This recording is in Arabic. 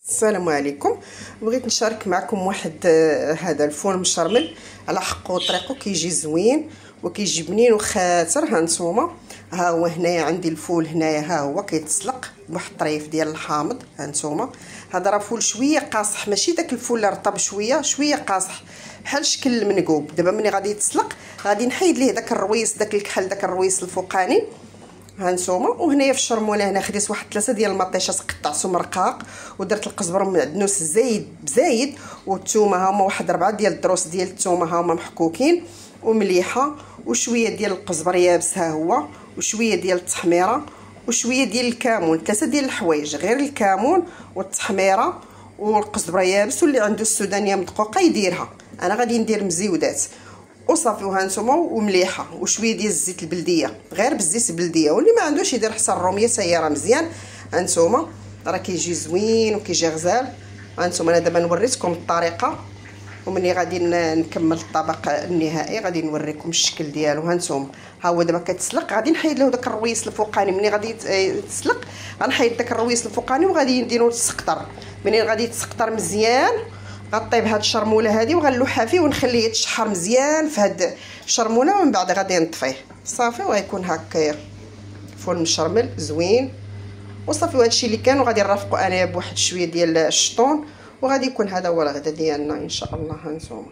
السلام عليكم. بغيت نشارك معكم واحد هذا الفول مشرمل على حقه وطريقه، كيجي زوين وكيجي بنين وخاتر. ها نتوما، ها هو هنايا عندي الفول، هنايا ها هو كيتسلق بواحد الطريف ديال الحامض. ها نتوما، هذا راه فول شويه قاصح، ماشي داك الفول اللي رطب، شويه قاصح بحال شكل المنقوب. دابا ملي غادي يتسلق غادي نحيد ليه داك الرويس، داك الكحل، داك الرويس الفوقاني. ها نتوما، وهنايا في الشرموله هنا خديت واحد 3 ديال المطيشات قطعتهم رقاق، ودرت القزبر والمعدنوس زايد والثومه، ها هما واحد 4 ديال الدروس ديال الثومه ها هما محكوكين ومليحه، وشويه ديال القزبر يابس ها هو، وشويه ديال التحميره، وشويه ديال الكمون. 3 ديال الحوايج، غير الكمون والتحميره والقزبر يابس، واللي عنده السودانيه مدقوقه يديرها. انا غادي ندير مزيودات وصافي. وها نتوما، ومليحه، وشويه ديال الزيت البلديه، غير بالزيت البلديه، واللي ما عندوش يدير حتى الروميه حتى هي راه مزيان. ها نتوما راه كيجي زوين وكيجي غزال. ها نتوما انا دابا نوريتكم الطريقه، ومني غادي نكمل الطبق النهائي غادي نوريكم الشكل ديالو. ها نتوما، ها هو دابا كتسلق، غادي نحيد له داك الرويس الفوقاني. ملي غادي يتسلق غنحيد داك الرويس الفوقاني وغادي نديرو تسقطر. منين غادي يتسقطر مزيان غطيب هاد الشرموله هادي وغنلوحها فيه ونخليه يتشحر مزيان في هاد الشرموله، ومن بعد غادي نطفيه صافي. وغيكون هكايا فول مشرمل زوين وصافي. وهادشي اللي كان، وغادي نرافقو انايا بواحد شويه ديال الشطون، وغادي يكون هذا هو الغدا ديالنا ان شاء الله. ها نتوما.